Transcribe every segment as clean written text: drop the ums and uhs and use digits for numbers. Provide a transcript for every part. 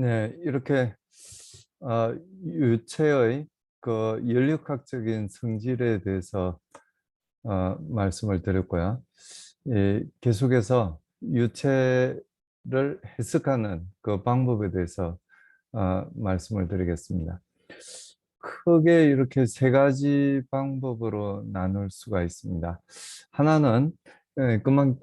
네, 이렇게 유체의 그 연력학적인 성질에 대해서 말씀을 드렸고요. 계속해서 유체를 해석하는 그 방법에 대해서 말씀을 드리겠습니다. 크게 이렇게 세 가지 방법으로 나눌 수가 있습니다. 하나는 그만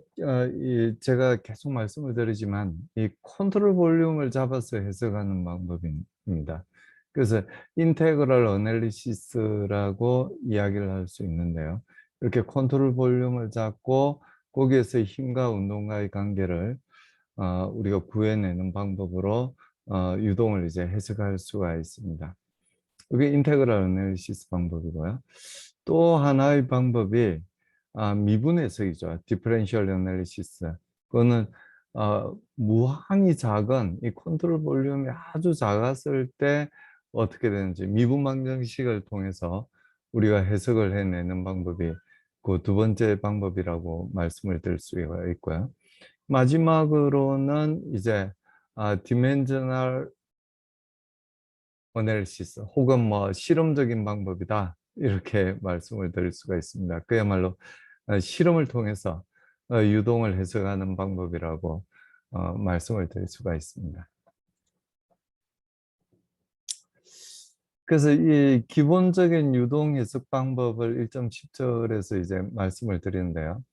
제가 계속 말씀을 드리지만 이 컨트롤 볼륨을 잡아서 해석하는 방법입니다. 그래서 인테그럴 어널리시스라고 이야기를 할 수 있는데요. 이렇게 컨트롤 볼륨을 잡고 거기에서 힘과 운동과의 관계를 우리가 구해내는 방법으로 유동을 이제 해석할 수가 있습니다. 이게 인테그럴 어널리시스 방법이고요. 또 하나의 방법이 미분 해석이죠. 디퍼런셜 어널리시스. 그거는 무한히 작은 이 컨트롤 볼륨이 아주 작았을 때 어떻게 되는지 미분 방정식을 통해서 우리가 해석을 해내는 방법이 그 두 번째 방법이라고 말씀을 드릴 수가 있고요. 마지막으로는 이제 디멘저널 어널리시스 혹은 뭐 실험적인 방법이다 이렇게 말씀을 드릴 수가 있습니다. 그야말로 실험을 통해서 유동을 해석하는 방법이라고 말씀을 드릴 수가 있습니다. 그래서 이 기본적인 유동 해석 방법을 1.10절에서 이제 말씀을 드리는데요.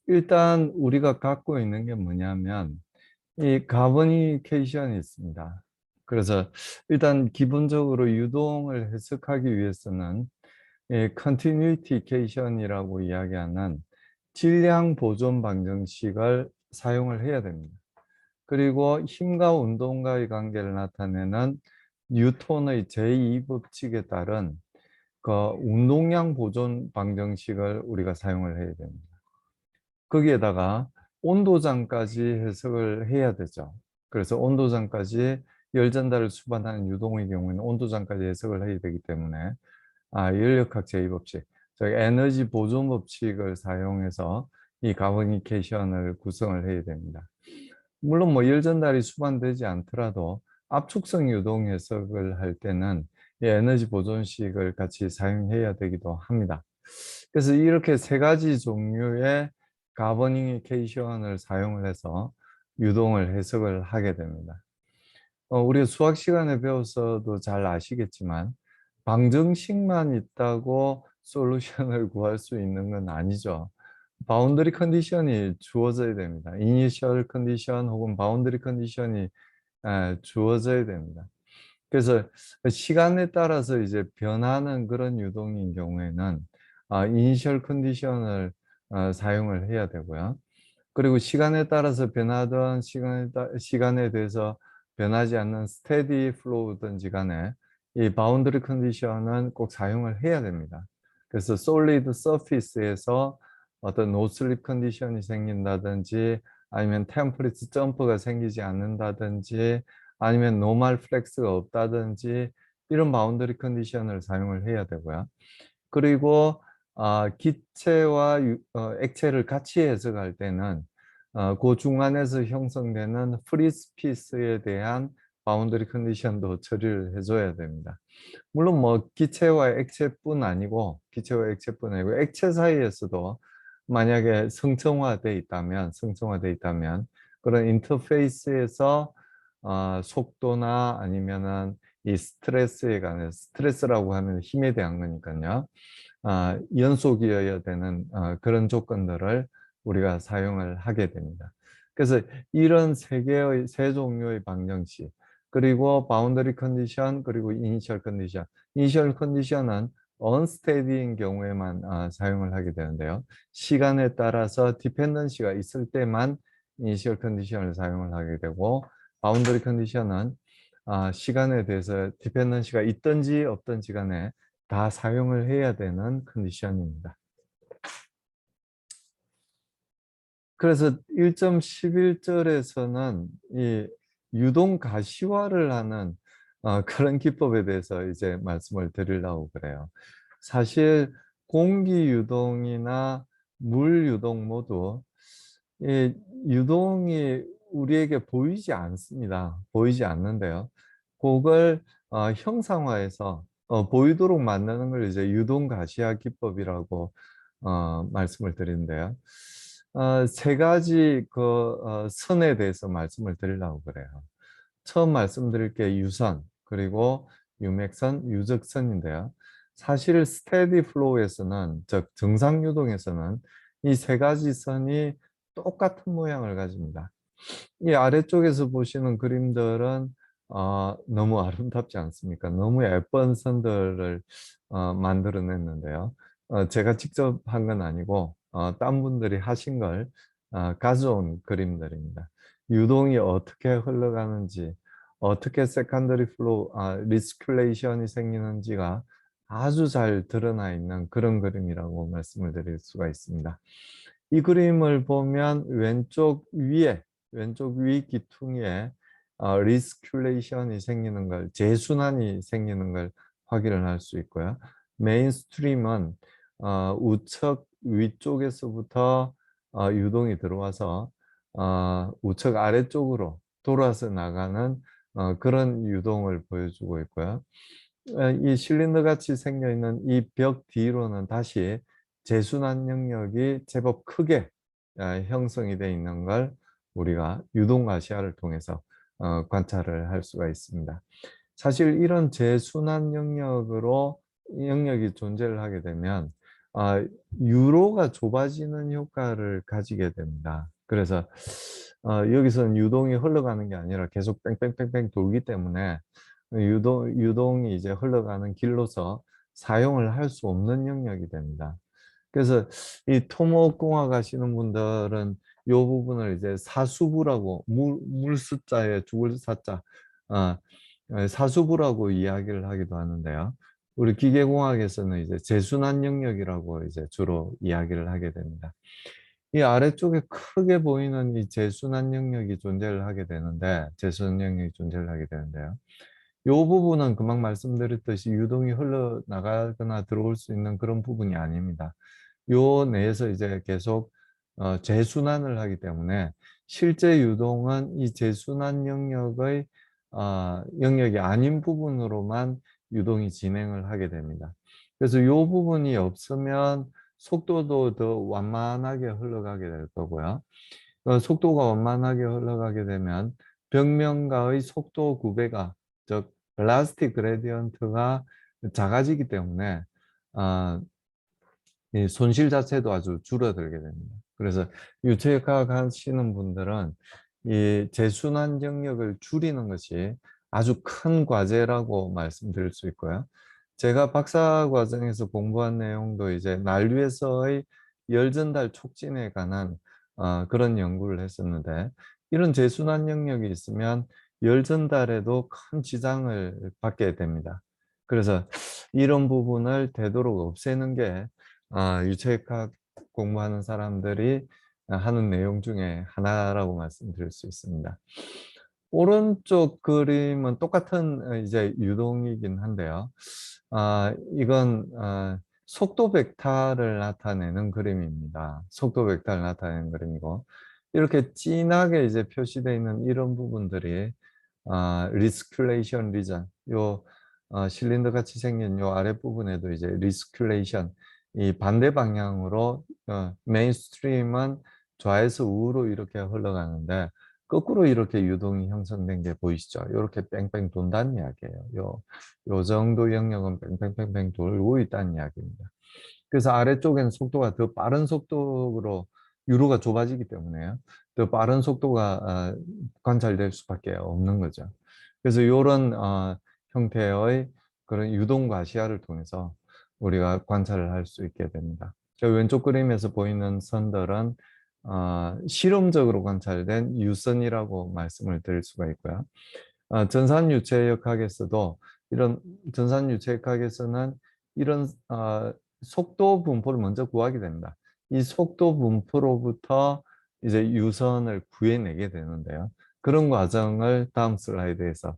일단 우리가 갖고 있는 게 뭐냐면 이 가버니케이션이 있습니다. 그래서 일단 기본적으로 유동을 해석하기 위해서는 이 컨티뉴이티케이션이라고 이야기하는 질량 보존 방정식을 사용을 해야 됩니다. 그리고 힘과 운동과의 관계를 나타내는 뉴턴의 제2법칙에 따른 그 운동량 보존 방정식을 우리가 사용을 해야 됩니다. 거기에다가 온도장까지 해석을 해야 되죠. 그래서 온도장까지 열전달을 수반하는 유동의 경우에는 온도장까지 해석을 해야 되기 때문에 연력학 제2법칙, 즉 에너지 보존 법칙을 사용해서 이 가버니케이션을 구성을 해야 됩니다. 물론 뭐 열전달이 수반되지 않더라도 압축성 유동 해석을 할 때는 이 에너지 보존식을 같이 사용해야 되기도 합니다. 그래서 이렇게 세 가지 종류의 가버니케이션을 사용을 해서 유동을 해석을 하게 됩니다. 우리가 수학 시간에 배워서도 잘 아시겠지만 방정식만 있다고 솔루션을 구할 수 있는 건 아니죠. 바운더리 컨디션이 주어져야 됩니다. 이니셜 컨디션 혹은 바운더리 컨디션이 주어져야 됩니다. 그래서 시간에 따라서 이제 변하는 그런 유동인 경우에는 이니셜 컨디션을 사용을 해야 되고요. 그리고 시간에 따라서 변하던 시간에 대해서 변하지 않는 스테디 플로우든지 간에 이 바운더리 컨디션은 꼭 사용을 해야 됩니다. 그래서 솔리드 서피스에서 어떤 노슬립 컨디션이 생긴다든지 아니면 템퍼리처 점프가 생기지 않는다든지 아니면 노멀 플렉스가 없다든지 이런 바운더리 컨디션을 사용을 해야 되고요. 그리고 기체와 액체를 같이 해석할 때는 그 중간에서 형성되는 프리 스피스에 대한 바운더리 컨디션도 처리를 해줘야 됩니다. 물론 뭐 기체와 액체뿐 아니고 액체 사이에서도 만약에 성층화돼 있다면 그런 인터페이스에서 속도나 아니면은 이 스트레스에 관해 스트레스라고 하면 힘에 대한 거니까요. 연속이어야 되는 그런 조건들을 우리가 사용을 하게 됩니다. 그래서 이런 세 종류의 방정식 그리고 바운더리 컨디션 그리고 이니셜 컨디션. 이니셜 컨디션은 언스테디인 경우에만 사용을 하게 되는데요. 시간에 따라서 디펜던시가 있을 때만 이니셜 컨디션을 사용을 하게 되고 바운더리 컨디션은 시간에 대해서 디펜던시가 있든지 없든지 간에 다 사용을 해야 되는 컨디션입니다. 그래서 1.11절에서는 이 유동 가시화를 하는 그런 기법에 대해서 이제 말씀을 드리려고 그래요. 사실 공기 유동이나 물 유동 모두 이 유동이 우리에게 보이지 않습니다. 보이지 않는데요. 그걸 형상화해서 보이도록 만드는 걸 이제 유동가시화 기법이라고 말씀을 드리는데요. 세 가지 선에 대해서 말씀을 드리려고 그래요. 처음 말씀드릴 게 유선, 그리고 유맥선, 유적선인데요. 사실 스테디 플로우에서는, 즉 정상 유동에서는 이 세 가지 선이 똑같은 모양을 가집니다. 이 아래쪽에서 보시는 그림들은 너무 아름답지 않습니까? 너무 예쁜 선들을 만들어냈는데요. 제가 직접 한 건 아니고 딴 분들이 하신 걸 가져온 그림들입니다. 유동이 어떻게 흘러가는지, 어떻게 세컨더리 플로우, 리스큘레이션이 생기는지가 아주 잘 드러나 있는 그런 그림이라고 말씀을 드릴 수가 있습니다. 이 그림을 보면 왼쪽 위 기퉁에 리스큘레이션이 생기는 걸, 재순환이 생기는 걸 확인을 할 수 있고요. 메인스트림은 우측 위쪽에서부터 유동이 들어와서 우측 아래쪽으로 돌아서 나가는 그런 유동을 보여주고 있고요. 이 실린더 같이 생겨 있는 이 벽 뒤로는 다시 재순환 영역이 제법 크게 형성이 되어 있는 걸 우리가 유동가시화를 통해서 관찰을 할 수가 있습니다. 사실 이런 재순환 영역이 존재를 하게 되면 유로가 좁아지는 효과를 가지게 됩니다. 그래서 여기서는 유동이 흘러가는 게 아니라 계속 뺑뺑뺑뺑 돌기 때문에 유동이 이제 흘러가는 길로서 사용을 할 수 없는 영역이 됩니다. 그래서 이 토목공학 하시는 분들은 이 부분을 이제 사수부라고, 물 숫자에 죽을 사자, 어, 사수부라고 이야기를 하기도 하는데요. 우리 기계공학에서는 이제 재순환 영역이라고 이제 주로 이야기를 하게 됩니다. 이 아래쪽에 크게 보이는 이 재순환 영역이 존재를 하게 되는데, 재순환 영역이 존재를 하게 되는데요. 이 부분은 금방 말씀드렸듯이 유동이 흘러나가거나 들어올 수 있는 그런 부분이 아닙니다. 요 내에서 이제 계속 재순환을 하기 때문에 실제 유동은 이 재순환 영역이 아닌 부분으로만 유동이 진행을 하게 됩니다. 그래서 이 부분이 없으면 속도도 더 완만하게 흘러가게 될 거고요. 속도가 완만하게 흘러가게 되면 벽면과의 속도 구배가, 즉 velocity gradient가 작아지기 때문에 이 손실 자체도 아주 줄어들게 됩니다. 그래서 유체과학 하시는 분들은 이 재순환 영역을 줄이는 것이 아주 큰 과제라고 말씀드릴 수 있고요. 제가 박사 과정에서 공부한 내용도 이제 난류에서의 열전달 촉진에 관한 그런 연구를 했었는데, 이런 재순환 영역이 있으면 열전달에도 큰 지장을 받게 됩니다. 그래서 이런 부분을 되도록 없애는 게 유체학 공부하는 사람들이 하는 내용 중에 하나라고 말씀드릴 수 있습니다. 오른쪽 그림은 똑같은 이제 유동이긴 한데요. 이건 속도 벡터를 나타내는 그림입니다. 속도 벡터를 나타내는 그림이고, 이렇게 진하게 이제 표시되어 있는 이런 부분들이 리스큘레이션 리전, 요 실린더 같이 생긴 요 아랫부분에도 이제 리스큘레이션, 이 반대 방향으로 메인스트림은 좌에서 우로 이렇게 흘러가는데 거꾸로 이렇게 유동이 형성된 게 보이시죠? 이렇게 뺑뺑 돈다는 이야기예요. 요 정도 영역은 뺑뺑뺑뺑 돌고 있다는 이야기입니다. 그래서 아래쪽엔 속도가 더 빠른 속도로 유로가 좁아지기 때문에요. 더 빠른 속도가 관찰될 수밖에 없는 거죠. 그래서 이런 형태의 그런 유동 과시화를 통해서 우리가 관찰을 할 수 있게 됩니다. 저 왼쪽 그림에서 보이는 선들은 실험적으로 관찰된 유선이라고 말씀을 드릴 수가 있고요. 전산유체역학에서도 이런 전산유체역학에서는 이런 속도 분포를 먼저 구하게 됩니다. 이 속도 분포로부터 이제 유선을 구해내게 되는데요. 그런 과정을 다음 슬라이드에서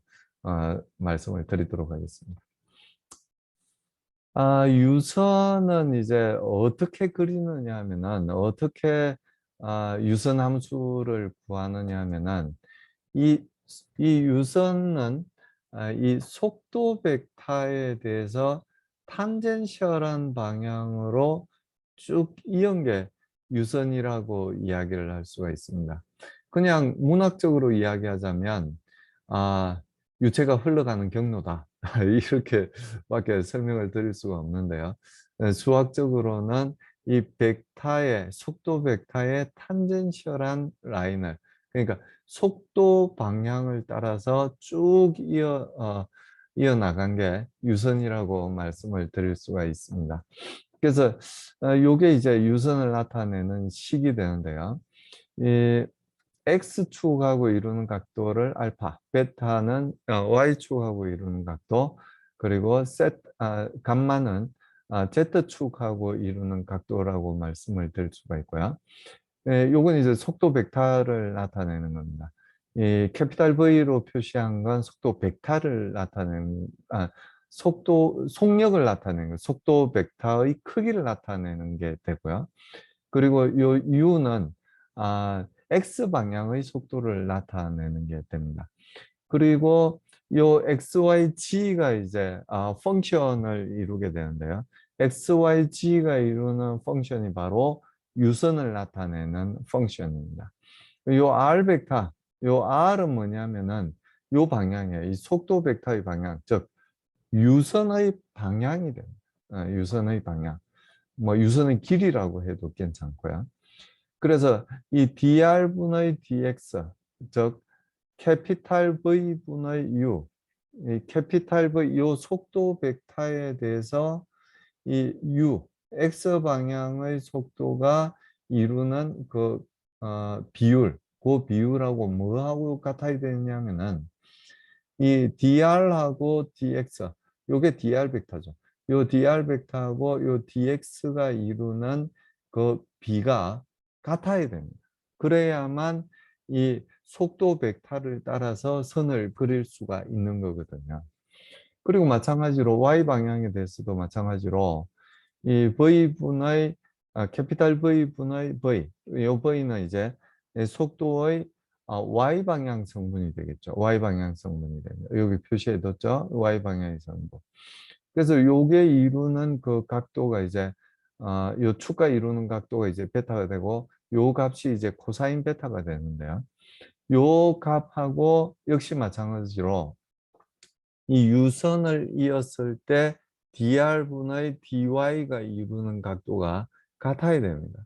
말씀을 드리도록 하겠습니다. 유선은 이제 어떻게 그리느냐 하면은 어떻게 유선 함수를 구하느냐 하면은 이, 이 유선은 이 속도 벡터에 대해서 탄젠셜한 방향으로 쭉 이은 게 유선이라고 이야기를 할 수가 있습니다. 그냥 문학적으로 이야기하자면 유체가 흘러가는 경로다. 이렇게밖에 설명을 드릴 수가 없는데요. 수학적으로는 이 벡터의 속도 벡터의 탄젠셜한 라인을, 그러니까 속도 방향을 따라서 쭉 이어나간 게 유선이라고 말씀을 드릴 수가 있습니다. 그래서 요게 이제 유선을 나타내는 식이 되는데요. 이 X축하고 이루는 각도를 알파, 베타는 Y축하고 이루는 각도, 그리고 감마는 Z축하고 이루는 각도라고 말씀을 드릴 수가 있고요. 요건 이제 속도 벡터를 나타내는 겁니다. 이 캐피탈 V로 표시한 건 속도 벡터를 나타내는, 속력을 나타내는 거, 속도 벡터의 크기를 나타내는 게 되고요. 그리고 요 U는 X 방향의 속도를 나타내는 게 됩니다. 그리고 요 XYG가 이제 펑션을 이루게 되는데요. XYG가 이루는 펑션이 바로 유선을 나타내는 펑션입니다. 요 R 벡터, 요 R은 뭐냐면은 요 방향이에요. 이 속도 벡터의 방향, 즉 유선의 방향이 됩니다. 유선의 방향. 뭐 유선의 길이라고 해도 괜찮고요. 그래서 이 dr분의 dx, 즉 캐피탈 V분의 U, 이 캐피탈 V, 요 속도 벡터에 대해서 이 U, X 방향의 속도가 이루는 비율, 그 비율하고 뭐하고 같아야 되냐면은 이 dr하고 dx, 요게 dr 벡터죠. 요 dr 벡터하고 요 dx가 이루는 그 비가 같아야 됩니다. 그래야만 이 속도 벡터를 따라서 선을 그릴 수가 있는 거거든요. 그리고 마찬가지로 y 방향에 대해서도 마찬가지로 이 v분의 캐피탈 V분의 v, 이 v는 이제 속도의 y 방향 성분이 되겠죠. y 방향 성분이 됩니다. 여기 표시해 뒀죠. y 방향의 성분. 그래서 요게 이루는 그 각도가 이제 요 축가 이루는 각도가 이제 베타가 되고, 요 값이 이제 코사인 베타가 되는데요. 요 값하고 역시 마찬가지로 이 유선을 이었을 때 dr분의 dy가 이루는 각도가 같아야 됩니다.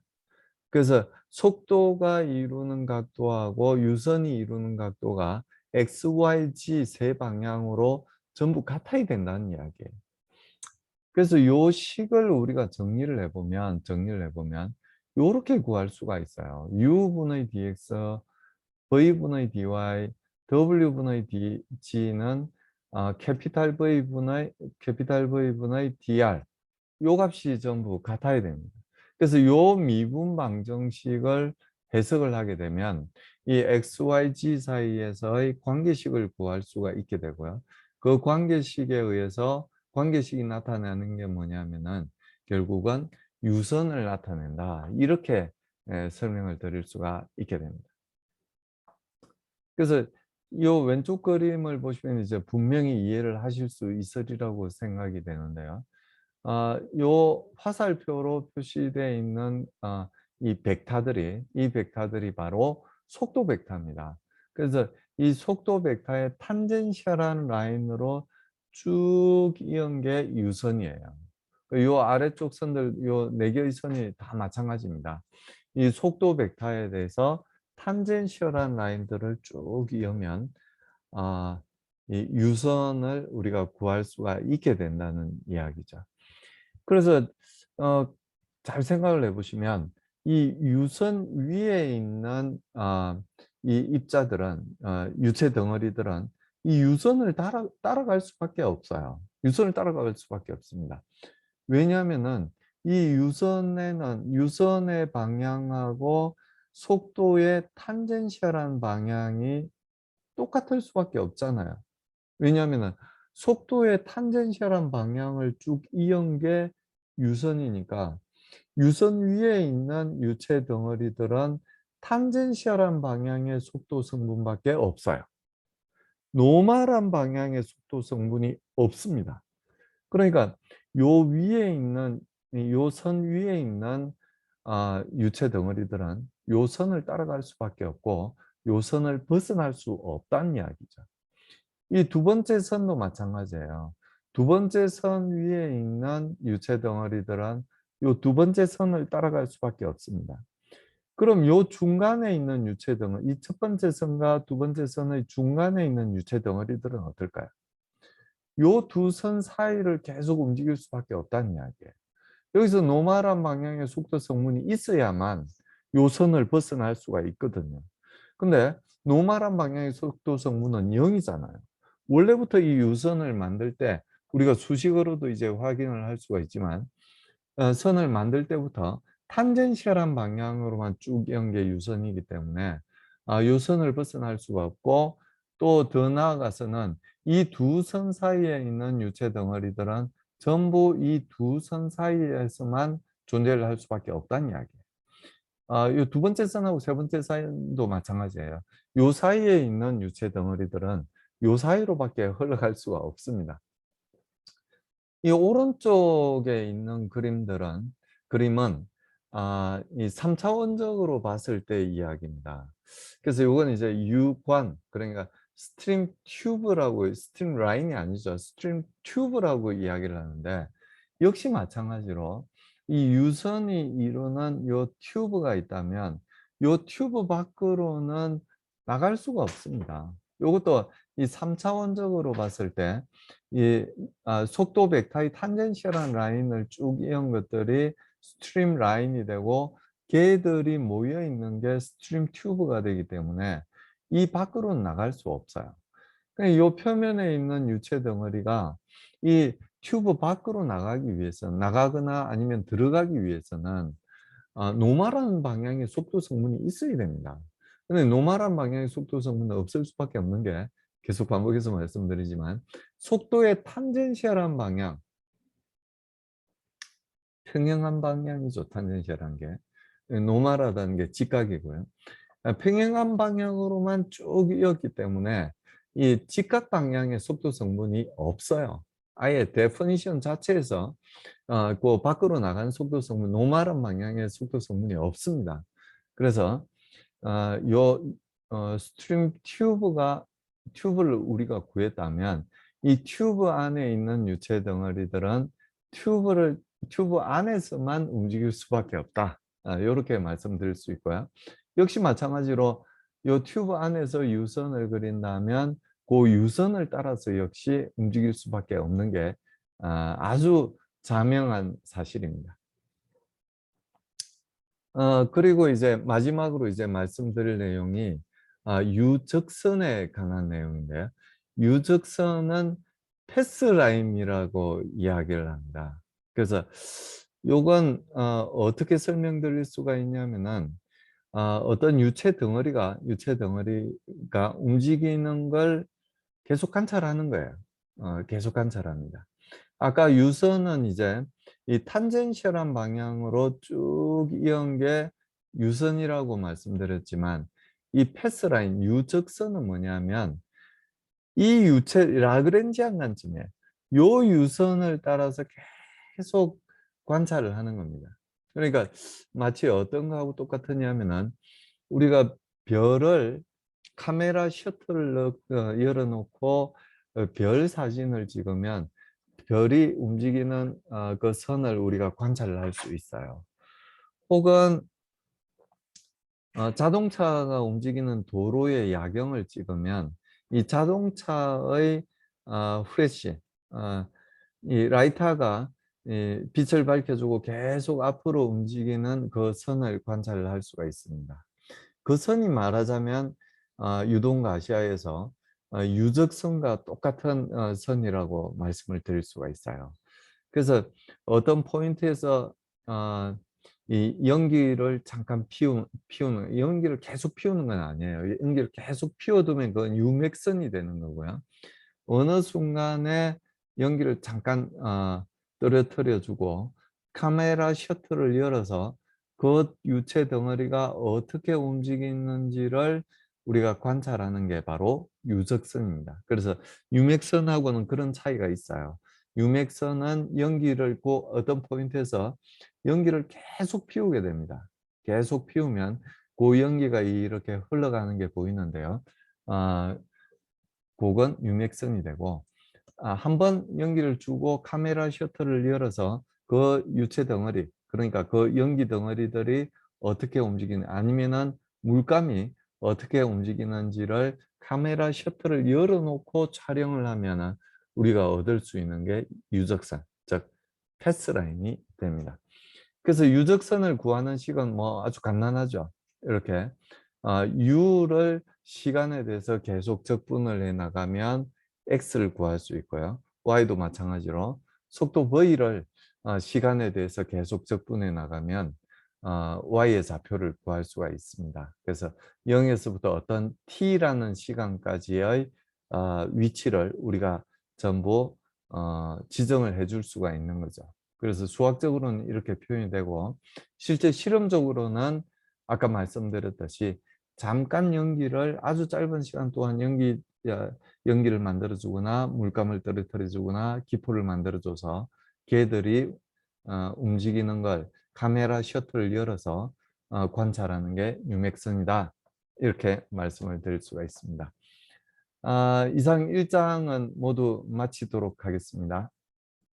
그래서 속도가 이루는 각도하고 유선이 이루는 각도가 x, y, z 세 방향으로 전부 같아야 된다는 이야기예요. 그래서 요 식을 우리가 정리를 해보면 요렇게 구할 수가 있어요. u분의 dx, v분의 dy, w분의 dg는 캐피탈 V분의 dr, 요 값이 전부 같아야 됩니다. 그래서 요 미분 방정식을 해석을 하게 되면 이 x, y, z 사이에서의 관계식을 구할 수가 있게 되고요. 그 관계식에 의해서 관계식이 나타나는 게 뭐냐면은 결국은 유선을 나타낸다. 이렇게 설명을 드릴 수가 있게 됩니다. 그래서 이 왼쪽 그림을 보시면 이제 분명히 이해를 하실 수 있으리라고 생각이 되는데요. 요 화살표로 표시되어 있는 이 벡터들이 바로 속도 벡터입니다. 그래서 이 속도 벡터의 탄젠셜한 라인으로 쭉 이은 게 유선이에요. 요 아래쪽 선들, 요 네 개의 선이 다 마찬가지입니다. 이 속도 벡터에 대해서 탄젠셜한 라인들을 쭉 이으면 아, 이 유선을 우리가 구할 수가 있게 된다는 이야기죠. 그래서 어, 잘 생각을 해보시면 이 유선 위에 있는 이 입자들은, 유체 덩어리들은 이 유선을 따라갈 수밖에 없어요. 유선을 따라갈 수밖에 없습니다. 왜냐하면은 이 유선의 방향하고 속도의 탄젠셜한 방향이 똑같을 수밖에 없잖아요. 왜냐하면은 속도의 탄젠셜한 방향을 쭉 이은 게 유선이니까 유선 위에 있는 유체 덩어리들은 탄젠시얼한 방향의 속도 성분밖에 없어요. 노멀한 방향의 속도 성분이 없습니다. 그러니까 요 위에 있는 요 선 위에 있는 유체 덩어리들은 요 선을 따라갈 수밖에 없고 요 선을 벗어날 수 없다는 이야기죠. 이 두 번째 선도 마찬가지예요. 두 번째 선 위에 있는 유체 덩어리들은 요 두 번째 선을 따라갈 수밖에 없습니다. 그럼 요 중간에 있는 유체 덩어리, 이 첫 번째 선과 두 번째 선의 중간에 있는 유체 덩어리들은 어떨까요? 요 두 선 사이를 계속 움직일 수밖에 없다는 이야기예요. 여기서 노멀한 방향의 속도 성분이 있어야만 요 선을 벗어날 수가 있거든요. 근데 노멀한 방향의 속도 성분은 0이잖아요. 원래부터 이 유선을 만들 때 우리가 수식어로도 이제 확인을 할 수가 있지만 선을 만들 때부터 탄젠셜한 방향으로만 쭉 연계 유선이기 때문에 유선을 벗어날 수가 없고 또 더 나아가서는 이 두 선 사이에 있는 유체 덩어리들은 전부 이 두 선 사이에서만 존재를 할 수밖에 없다는 이야기예요. 이 두 번째 선하고 세 번째 선도 마찬가지예요. 요 사이에 있는 유체 덩어리들은 요 사이로밖에 흘러갈 수가 없습니다. 이 오른쪽에 있는 그림은 이 3차원적으로 봤을 때 이야기입니다. 그래서 요건 이제 유관, 그러니까 스트림 튜브라고, 스트림 라인이 아니죠. 스트림 튜브라고 이야기를 하는데, 역시 마찬가지로 이 유선이 이루는 요 튜브가 있다면 요 튜브 밖으로는 나갈 수가 없습니다. 요것도 이 3차원적으로 봤을 때 이 속도 벡터의 탄젠셜한 라인을 쭉 이은 것들이 스트림 라인이 되고 걔들이 모여 있는 게 스트림 튜브가 되기 때문에 이 밖으로는 나갈 수 없어요. 그러니까 이 표면에 있는 유체 덩어리가 이 튜브 밖으로 나가기 위해서 나가거나 아니면 들어가기 위해서는 노멀한 방향의 속도 성분이 있어야 됩니다. 근데 노멀한 방향의 속도 성분은 없을 수밖에 없는 게 계속 반복해서 말씀드리지만 속도의 탄젠셜한 방향, 평행한 방향이죠. 탄젠셜한 게. 노멀하다는 게 직각이고요. 평행한 방향으로만 쭉 이었기 때문에 이 직각 방향의 속도 성분이 없어요. 아예 데피니션 자체에서 그 밖으로 나가는 속도 성분, 노멀한 방향의 속도 성분이 없습니다. 그래서 요 스트림 튜브를 우리가 구했다면 이 튜브 안에 있는 유체 덩어리들은 튜브 안에서만 움직일 수밖에 없다. 요렇게 말씀드릴 수 있고요. 역시 마찬가지로 요 튜브 안에서 유선을 그린다면 그 유선을 따라서 역시 움직일 수밖에 없는 게 아주 자명한 사실입니다. 그리고 이제 마지막으로 이제 말씀드릴 내용이 유적선에 관한 내용인데요. 유적선은 패스라인이라고 이야기를 합니다. 그래서 요건 어떻게 설명드릴 수가 있냐면은 어떤 유체 덩어리가 움직이는 걸 계속 관찰하는 거예요. 계속 관찰합니다. 아까 유선은 이제 이 탄젠셜한 방향으로 쭉 이은 게 유선이라고 말씀드렸지만 이 패스라인, 유적선은 뭐냐면 이 유체 라그랜지안 관점에 요 유선을 따라서 계속 관찰을 하는 겁니다. 그러니까 마치 어떤 거하고 똑같으냐면은 우리가 별을 카메라 셔터를 열어놓고 별 사진을 찍으면 별이 움직이는 그 선을 우리가 관찰을 할 수 있어요. 혹은 자동차가 움직이는 도로의 야경을 찍으면 이 자동차의 후레쉬, 이 라이터가 이 빛을 밝혀주고 계속 앞으로 움직이는 그 선을 관찰을 할 수가 있습니다. 그 선이 말하자면 유동가시아에서 유적선과 똑같은 선이라고 말씀을 드릴 수가 있어요. 그래서 어떤 포인트에서 이 연기를 잠깐 피우는 연기를 계속 피우는 건 아니에요. 연기를 계속 피워두면 그건 유맥선이 되는 거고요. 어느 순간에 연기를 잠깐 떨어뜨려 주고 카메라 셔터를 열어서 그 유체 덩어리가 어떻게 움직이는지를 우리가 관찰하는 게 바로 유적선입니다. 그래서 유맥선하고는 그런 차이가 있어요. 유맥선은 연기를 그 어떤 포인트에서 연기를 계속 피우게 됩니다. 계속 피우면 그 연기가 이렇게 흘러가는 게 보이는데요. 그건 유맥선이 되고, 한번 연기를 주고 카메라 셔터를 열어서 그 유체 덩어리, 그러니까 그 연기 덩어리들이 어떻게 움직이는, 아니면은 물감이 어떻게 움직이는지를 카메라 셔터를 열어놓고 촬영을 하면은 우리가 얻을 수 있는 게 유적선, 즉 패스라인이 됩니다. 그래서 유적선을 구하는 식은 뭐 아주 간단하죠. 이렇게 u를 시간에 대해서 계속 적분을 해 나가면 x를 구할 수 있고요. y도 마찬가지로 속도 v를 시간에 대해서 계속 적분해 나가면 y의 좌표를 구할 수가 있습니다. 그래서 0에서부터 어떤 t라는 시간까지의 위치를 우리가 전부 지정을 해줄 수가 있는 거죠. 그래서 수학적으로는 이렇게 표현이 되고, 실제 실험적으로는 아까 말씀드렸듯이 잠깐 연기를 아주 짧은 시간 동안 연기를 만들어주거나 물감을 떨어뜨려주거나 기포를 만들어줘서 개들이 움직이는 걸 카메라 셔터를 열어서 관찰하는 게 유맥선이다. 이렇게 말씀을 드릴 수가 있습니다. 이상 1장은 모두 마치도록 하겠습니다.